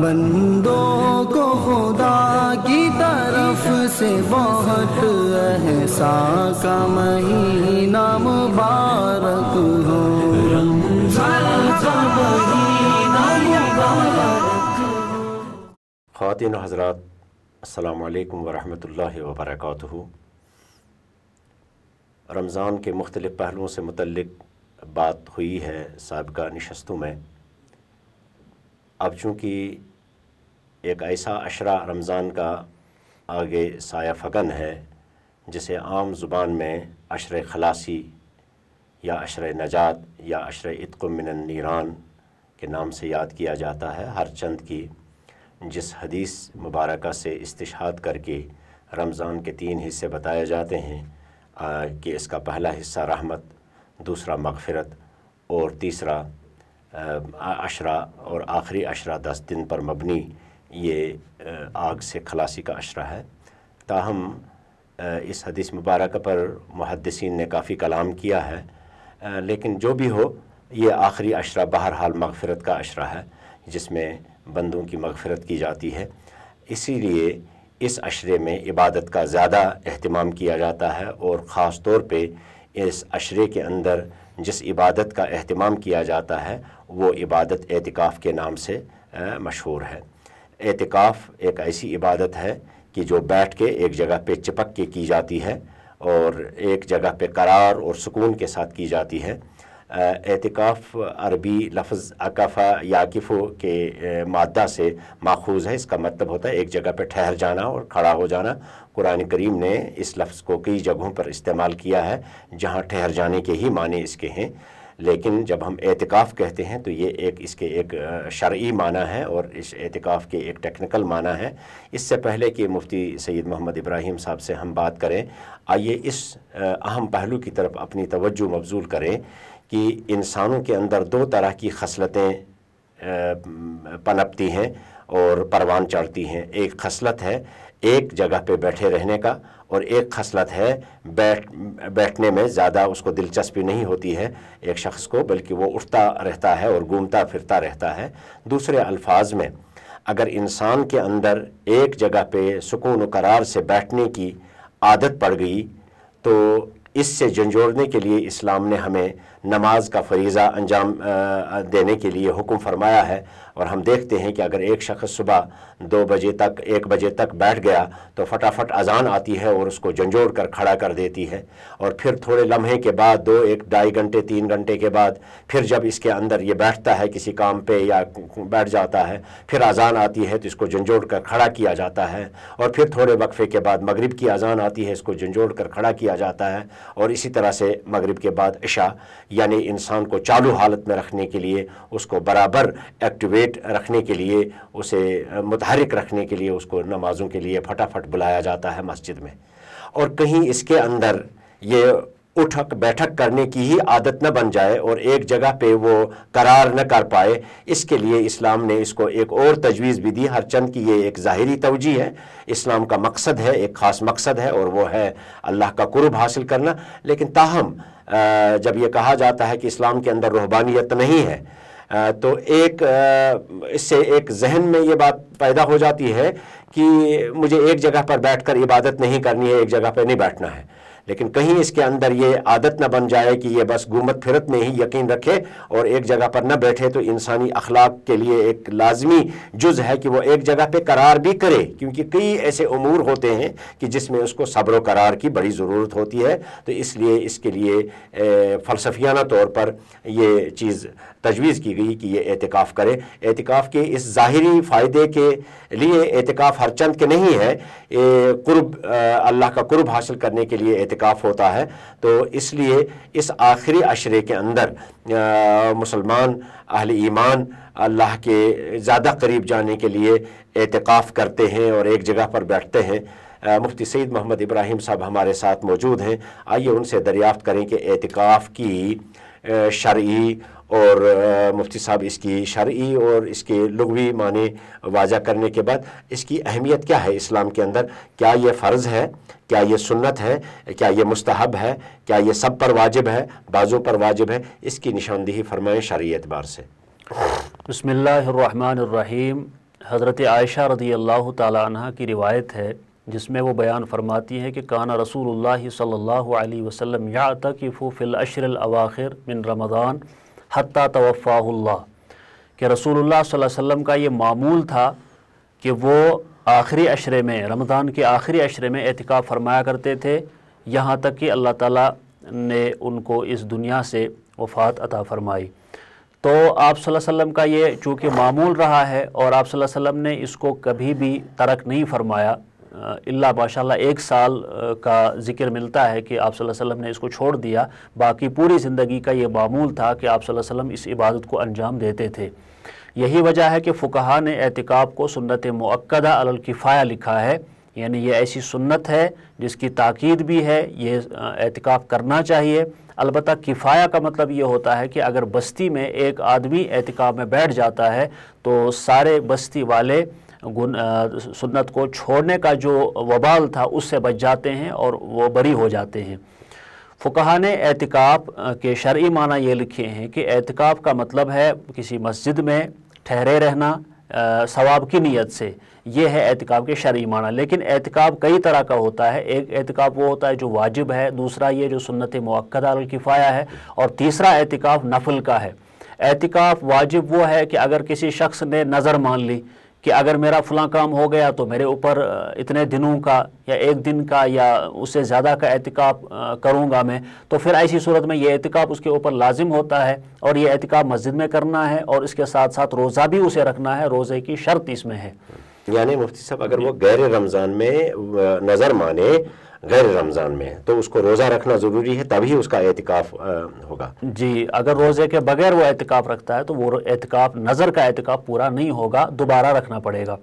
بندوں کو خدا کی طرف سے بہت احسان کا مہینہ مبارک ہو، رمضان کا مہینہ مبارک ہو۔ خواتین و حضرات، السلام علیکم ورحمۃ اللہ وبرکاتہ۔ رمضان کے مختلف پہلوؤں سے متعلق بات ہوئی ہے سابقہ نشستوں میں۔ اب چونکہ ایک ایسا عشرہ رمضان کا آگے سایہ فگن ہے جسے عام زبان میں عشرِ خلاصی یا عشرِ نجات یا عشرِ عتق من النیران کے نام سے یاد کیا جاتا ہے، ہر چند کی جس حدیث مبارکہ سے استشہاد کر کے رمضان کے 3 حصے بتائے جاتے ہیں کہ اس کا پہلا حصہ رحمت، دوسرا مغفرت اور تیسرا عشرہ اور آخری عشرہ 10 دن پر مبنی یہ آگ سے خلاصی کا عشرہ ہے۔ تاہم اس حدیث مبارکہ پر محدثین نے کافی کلام کیا ہے، لیکن جو بھی ہو یہ آخری عشرہ بہرحال مغفرت کا عشرہ ہے جس میں بندوں کی مغفرت کی جاتی ہے۔ اسی لیے اس عشرے میں عبادت کا زیادہ اہتمام کیا جاتا ہے، اور خاص طور پہ اس عشرے کے اندر جس عبادت کا اہتمام کیا جاتا ہے وہ عبادت اعتکاف کے نام سے مشہور ہے۔ اعتکاف ایک ایسی عبادت ہے کہ جو بیٹھ کے ایک جگہ پہ چپک کے کی جاتی ہے اور ایک جگہ پہ قرار اور سکون کے ساتھ کی جاتی ہے۔ اعتکاف عربی لفظ عکفہ یعکفو کے مادہ سے ماخوذ ہے۔ اس کا مطلب ہوتا ہے ایک جگہ پہ ٹھہر جانا اور کھڑا ہو جانا۔ قرآن کریم نے اس لفظ کو کئی جگہوں پر استعمال کیا ہے جہاں ٹھہر جانے کے ہی معنی اس کے ہیں، لیکن جب ہم اعتکاف کہتے ہیں تو یہ اس کے ایک شرعی معنی ہے اور اس اعتکاف کے ایک ٹیکنیکل معنی ہے۔ اس سے پہلے کہ مفتی سید محمد ابراہیم صاحب سے ہم بات کریں، آئیے اس اہم پہلو کی طرف اپنی توجہ مبذول کریں کہ انسانوں کے اندر 2 طرح کی خصلتیں پنپتی ہیں اور پروان چڑھتی ہیں۔ ایک خصلت ہے ایک جگہ پہ بیٹھے رہنے کا، اور ایک خصلت ہے بیٹھنے میں زیادہ اس کو دلچسپی نہیں ہوتی ہے ایک شخص کو، بلکہ وہ اٹھتا رہتا ہے اور گھومتا پھرتا رہتا ہے۔ دوسرے الفاظ میں اگر انسان کے اندر ایک جگہ پہ سکون و قرار سے بیٹھنے کی عادت پڑ گئی تو اس سے جھنجھوڑنے کے لیے اسلام نے ہمیں نماز کا فریضہ انجام دینے کے لیے حکم فرمایا ہے۔ اور ہم دیکھتے ہیں کہ اگر ایک شخص صبح 2 بجے تک 1 بجے تک بیٹھ گیا تو فٹافٹ اذان آتی ہے اور اس کو جھنجھوڑ کر کھڑا کر دیتی ہے، اور پھر تھوڑے لمحے کے بعد 2 1 2.5 گھنٹے 3 گھنٹے کے بعد پھر جب اس کے اندر یہ بیٹھتا ہے کسی کام پہ یا بیٹھ جاتا ہے، پھر اذان آتی ہے تو اس کو جھنجھوڑ کر کھڑا کیا جاتا ہے، اور پھر تھوڑے وقفے کے بعد مغرب کی اذان آتی ہے، اس کو جھنجھوڑ کر کھڑا کیا جاتا ہے، اور اسی طرح سے مغرب کے بعد عشاء، یعنی انسان کو چالو حالت میں رکھنے کے لیے، اس کو برابر ایکٹیویٹ رکھنے کے لیے، اسے متحرک رکھنے کے لیے، اس کو نمازوں کے لیے پھٹافٹ بلایا جاتا ہے مسجد میں۔ اور کہیں اس کے اندر یہ اٹھک بیٹھک کرنے کی ہی عادت نہ بن جائے اور ایک جگہ پہ وہ قرار نہ کر پائے، اس کے لیے اسلام نے اس کو ایک اور تجویز بھی دی۔ ہر چند کی یہ ایک ظاہری توجیہ ہے، اسلام کا مقصد ہے، ایک خاص مقصد ہے، اور وہ ہے اللہ کا قرب حاصل کرنا۔ لیکن تاہم جب یہ کہا جاتا ہے کہ اسلام کے اندر روحانیت نہیں ہے، تو اس سے ایک ذہن میں یہ بات پیدا ہو جاتی ہے کہ مجھے ایک جگہ پر بیٹھ کر عبادت نہیں کرنی ہے، ایک جگہ پہ نہیں بیٹھنا ہے۔ لیکن کہیں اس کے اندر یہ عادت نہ بن جائے کہ یہ بس گھومت پھرت میں ہی یقین رکھے اور ایک جگہ پر نہ بیٹھے، تو انسانی اخلاق کے لیے ایک لازمی جز ہے کہ وہ ایک جگہ پہ قرار بھی کرے، کیونکہ کئی ایسے امور ہوتے ہیں کہ جس میں اس کو صبر و قرار کی بڑی ضرورت ہوتی ہے۔ تو اس لیے اس کے لیے فلسفیانہ طور پر یہ چیز تجویز کی گئی کہ یہ اعتکاف کرے۔ اعتکاف کے اس ظاہری فائدے کے لیے اعتکاف ہر چند کے نہیں ہے، اللہ کا قرب حاصل کرنے کے لیے اعتکاف ہوتا ہے۔ تو اس لیے اس آخری عشرے کے اندر مسلمان اہل ایمان اللہ کے زیادہ قریب جانے کے لیے اعتکاف کرتے ہیں اور ایک جگہ پر بیٹھتے ہیں۔ مفتی سید محمد ابراہیم صاحب ہمارے ساتھ موجود ہیں، آئیے ان سے دریافت کریں کہ اعتکاف کی شرعی اور مفتی صاحب اس کی شرعی اور اس کے لغوی معنی واضح کرنے کے بعد اس کی اہمیت کیا ہے اسلام کے اندر، کیا یہ فرض ہے، کیا یہ سنت ہے، کیا یہ مستحب ہے، کیا یہ سب پر واجب ہے، بعضوں پر واجب ہے، اس کی نشاندہی فرمائیں شرعی اعتبار سے۔ بسم اللہ الرحمن الرحیم، حضرت عائشہ رضی اللہ تعالی عنہ کی روایت ہے جس میں وہ بیان فرماتی ہے کہ کان رسول اللہ صلی اللہ علیہ وسلم یعتکف فی العشر الاواخر من رمضان حتی توفاہ اللہ، کہ رسول اللہ صلی اللہ علیہ وسلم کا یہ معمول تھا کہ وہ آخری عشرے میں، رمضان کے آخری عشرے میں اعتکاف فرمایا کرتے تھے یہاں تک کہ اللہ تعالیٰ نے ان کو اس دنیا سے وفات عطا فرمائی۔ تو آپ صلی اللہ علیہ وسلم کا یہ چونکہ معمول رہا ہے اور آپ صلی اللہ علیہ وسلم نے اس کو کبھی بھی ترک نہیں فرمایا، اللہ ماشاءاللہ 1 سال کا ذکر ملتا ہے کہ آپ صلی اللہ علیہ وسلم نے اس کو چھوڑ دیا، باقی پوری زندگی کا یہ معمول تھا کہ آپ صلی اللہ علیہ وسلم اس عبادت کو انجام دیتے تھے۔ یہی وجہ ہے کہ فقہا نے اعتکاف کو سنت مؤکدہ علی الکفایہ لکھا ہے، یعنی یہ ایسی سنت ہے جس کی تاکید بھی ہے، یہ اعتکاف کرنا چاہیے۔ البتہ کفایہ کا مطلب یہ ہوتا ہے کہ اگر بستی میں ایک آدمی اعتکاف میں بیٹھ جاتا ہے تو سارے بستی والے سنت کو چھوڑنے کا جو وبال تھا اس سے بچ جاتے ہیں اور وہ بری ہو جاتے ہیں۔ فقہا نے اعتکاف کے شرعی معنی یہ لکھے ہیں کہ اعتکاف کا مطلب ہے کسی مسجد میں ٹھہرے رہنا ثواب کی نیت سے، یہ ہے اعتکاف کے شرعی معنی۔ لیکن اعتکاف کئی طرح کا ہوتا ہے، ایک اعتکاف وہ ہوتا ہے جو واجب ہے، دوسرا یہ جو سنت مؤکدہ علی الکفایہ ہے، اور تیسرا اعتکاف نفل کا ہے۔ اعتکاف واجب وہ ہے کہ اگر کسی شخص نے نظر مان لی کہ اگر میرا فلاں کام ہو گیا تو میرے اوپر اتنے دنوں کا یا 1 دن کا یا اس سے زیادہ کا اعتکاف کروں گا میں، تو پھر ایسی صورت میں یہ اعتکاف اس کے اوپر لازم ہوتا ہے، اور یہ اعتکاف مسجد میں کرنا ہے اور اس کے ساتھ ساتھ روزہ بھی اسے رکھنا ہے، روزے کی شرط اس میں ہے۔ یعنی مفتی صاحب اگر وہ غیر رمضان میں نظر مانے، غیر رمضان میں، تو اس کو روزہ رکھنا ضروری ہے تبھی اس کا اعتکاف ہوگا؟ جی، اگر روزے کے بغیر وہ اعتکاف رکھتا ہے تو وہ اعتکاف نظر کا اعتکاف پورا نہیں ہوگا، دوبارہ رکھنا پڑے گا۔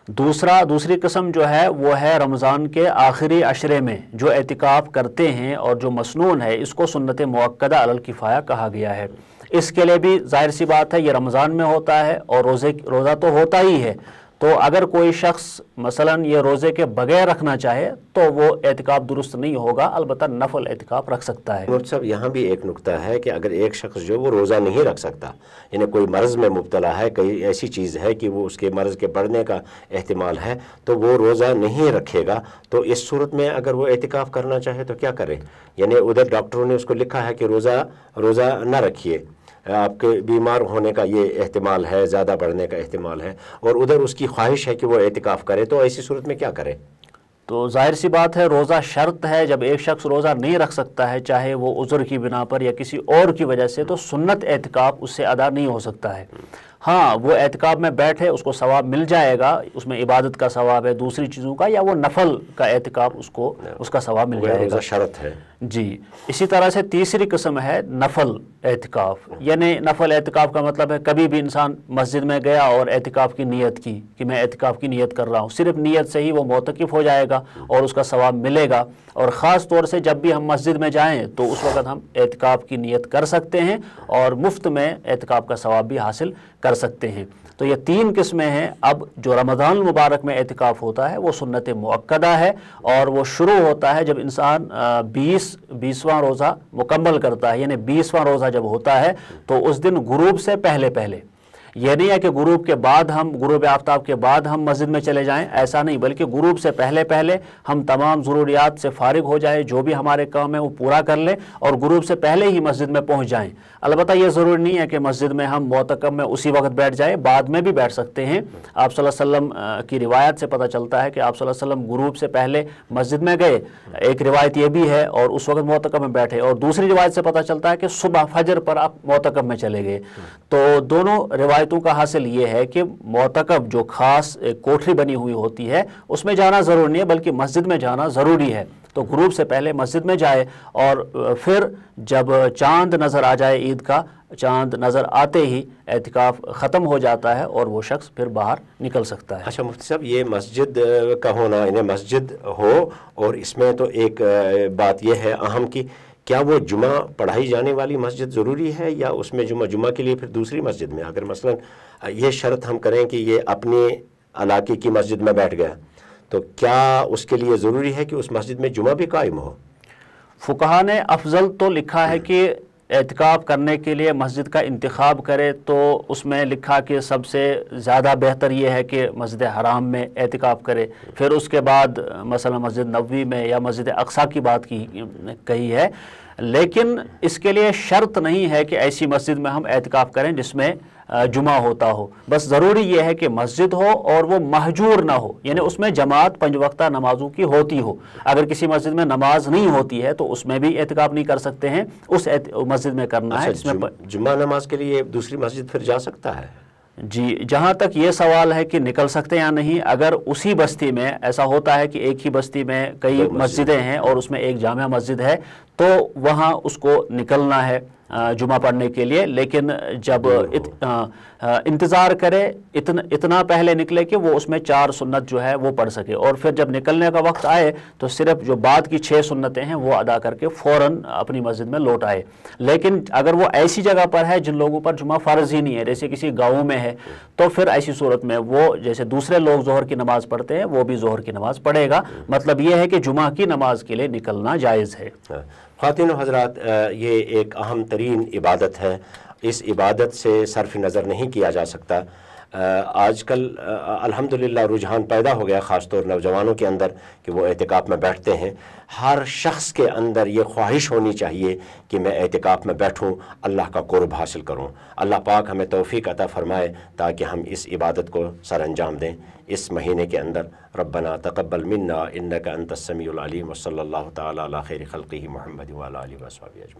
دوسری قسم جو ہے وہ ہے رمضان کے آخری عشرے میں جو اعتکاف کرتے ہیں اور جو مسنون ہے، اس کو سنت مؤکدہ علی الکفایہ کہا گیا ہے۔ اس کے لیے بھی ظاہر سی بات ہے یہ رمضان میں ہوتا ہے اور روزہ تو ہوتا ہی ہے، تو اگر کوئی شخص مثلا یہ روزے کے بغیر رکھنا چاہے تو وہ اعتکاف درست نہیں ہوگا، البتہ نفل اعتکاف رکھ سکتا ہے۔ مفتی صاحب یہاں بھی ایک نکتہ ہے کہ اگر ایک شخص جو وہ روزہ نہیں رکھ سکتا، یعنی کوئی مرض میں مبتلا ہے، کوئی ایسی چیز ہے کہ وہ اس کے مرض کے بڑھنے کا احتمال ہے، تو وہ روزہ نہیں رکھے گا، تو اس صورت میں اگر وہ اعتکاف کرنا چاہے تو کیا کرے؟ یعنی ادھر ڈاکٹروں نے اس کو لکھا ہے کہ روزہ نہ رکھیے، آپ کے بیمار ہونے کا یہ احتمال ہے، زیادہ بڑھنے کا احتمال ہے، اور ادھر اس کی خواہش ہے کہ وہ اعتکاف کرے، تو ایسی صورت میں کیا کرے؟ تو ظاہر سی بات ہے روزہ شرط ہے، جب ایک شخص روزہ نہیں رکھ سکتا ہے چاہے وہ عذر کی بنا پر یا کسی اور کی وجہ سے، تو سنت اعتکاف اس سے ادا نہیں ہو سکتا ہے۔ ہاں وہ اعتکاف میں بیٹھے اس کو ثواب مل جائے گا، اس میں عبادت کا ثواب ہے، دوسری چیزوں کا، یا وہ نفل کا اعتکاف اس کا ثواب مل جائے گا، روزہ شرط ہے۔ جی، اسی طرح سے تیسری قسم ہے نفل اعتکاف، یعنی نفل اعتکاف کا مطلب ہے کبھی بھی انسان مسجد میں گیا اور اعتکاف کی نیت کی کہ میں اعتکاف کی نیت کر رہا ہوں، صرف نیت سے ہی وہ معتکف ہو جائے گا اور اس کا ثواب ملے گا۔ اور خاص طور سے جب بھی ہم مسجد میں جائیں تو اس وقت ہم اعتکاف کی نیت کر سکتے ہیں اور مفت میں اعتکاف کا ثواب بھی حاصل کر سکتے ہیں۔ تو یہ 3 قسمیں ہیں۔ اب جو رمضان المبارک میں اعتکاف ہوتا ہے وہ سنت مؤکدہ ہے، اور وہ شروع ہوتا ہے جب انسان 20واں روزہ مکمل کرتا ہے، یعنی 20واں روزہ جب ہوتا ہے تو اس دن غروب سے پہلے یہ نہیں ہے کہ غروب آفتاب کے بعد ہم مسجد میں چلے جائیں، ایسا نہیں، بلکہ غروب سے پہلے ہم تمام ضروریات سے فارغ ہو جائیں، جو بھی ہمارے کام ہے وہ پورا کر لیں اور غروب سے پہلے ہی مسجد میں پہنچ جائیں۔ البتہ یہ ضروری نہیں ہے کہ مسجد میں ہم معتکف میں اسی وقت بیٹھ جائیں، بعد میں بھی بیٹھ سکتے ہیں۔ آپ صلی اللہ علیہ وسلم کی روایت سے پتہ چلتا ہے کہ آپ صلی اللہ علیہ وسلم غروب سے پہلے مسجد میں گئے، ایک روایت یہ بھی ہے، اور اس وقت معتکف میں بیٹھے، اور دوسری روایت سے پتہ چلتا ہے کہ صبح فجر پر آپ معتکف میں چلے گئے۔ تو دونوں روایتوں کا حاصل یہ ہے کہ معتکف جو خاص کوٹری بنی ہوئی ہوتی ہے اس میں جانا ضروری نہیں ہے، بلکہ مسجد میں جانا ضروری ہے۔ تو غروب سے پہلے مسجد میں جائے، اور پھر جب چاند نظر آ جائے، عید کا چاند نظر آتے ہی اعتکاف ختم ہو جاتا ہے اور وہ شخص پھر باہر نکل سکتا ہے۔ اچھا مفتی صاحب، یہ مسجد کا ہونا، یعنی مسجد ہو، اور اس میں تو ایک بات یہ ہے اہم کی، کیا وہ جمعہ پڑھائی جانے والی مسجد ضروری ہے، یا اس میں جمعہ کے لیے پھر دوسری مسجد میں؟ اگر مثلا یہ شرط ہم کریں کہ یہ اپنے علاقے کی مسجد میں بیٹھ گیا، تو کیا اس کے لیے ضروری ہے کہ اس مسجد میں جمعہ بھی قائم ہو؟ فقہا نے افضل تو لکھا ہے کہ اعتکاف کرنے کے لیے مسجد کا انتخاب کرے تو اس میں لکھا کہ سب سے زیادہ بہتر یہ ہے کہ مسجد حرام میں اعتکاف کرے، پھر اس کے بعد مثلا مسجد نبوی میں یا مسجد اقصیٰ کی بات کہی ہے، لیکن اس کے لیے شرط نہیں ہے کہ ایسی مسجد میں ہم اعتکاف کریں جس میں جمعہ ہوتا ہو، بس ضروری یہ ہے کہ مسجد ہو اور وہ مہجور نہ ہو، یعنی اس میں جماعت 5 وقتہ نمازوں کی ہوتی ہو۔ اگر کسی مسجد میں نماز نہیں ہوتی ہے تو اس میں بھی اعتکاف نہیں کر سکتے ہیں، اس مسجد میں کرنا ہے جس میں جمعہ نماز کے لیے دوسری مسجد پھر جا سکتا ہے؟ جی، جہاں تک یہ سوال ہے کہ نکل سکتے یا نہیں، اگر اسی بستی میں ایسا ہوتا ہے کہ ایک ہی بستی میں کئی مسجدیں ہیں اور اس میں ایک جامع مسجد ہے تو وہاں اس کو نکلنا ہے جمعہ پڑھنے کے لیے، لیکن جب انتظار کرے اتنا پہلے نکلے کہ وہ اس میں 4 سنت جو ہے وہ پڑھ سکے، اور پھر جب نکلنے کا وقت آئے تو صرف جو بعد کی 6 سنتیں ہیں وہ ادا کر کے فوراً اپنی مسجد میں لوٹ آئے۔ لیکن اگر وہ ایسی جگہ پر ہے جن لوگوں پر جمعہ فرض ہی نہیں ہے، جیسے کسی گاؤں میں ہے، تو پھر ایسی صورت میں وہ جیسے دوسرے لوگ ظہر کی نماز پڑھتے ہیں وہ بھی ظہر کی نماز پڑھے گا۔ مطلب یہ ہے کہ جمعہ کی نماز کے لیے نکلنا جائز ہے۔ خواتین و حضرات، یہ ایک اہم ترین عبادت ہے، اس عبادت سے صرف نظر نہیں کیا جا سکتا۔ آج کل الحمدللہ رجحان پیدا ہو گیا خاص طور نوجوانوں کے اندر کہ وہ اعتکاف میں بیٹھتے ہیں۔ ہر شخص کے اندر یہ خواہش ہونی چاہیے کہ میں اعتکاف میں بیٹھوں، اللہ کا قرب حاصل کروں۔ اللہ پاک ہمیں توفیق عطا فرمائے تاکہ ہم اس عبادت کو سر انجام دیں اس مہینے کے اندر۔ ربنا تقبل منا انک انت السمیع العلیم، وصلی اللہ تعالی علی خیر خلقہ محمد وعلی آلہ وصحبہ اجمعین۔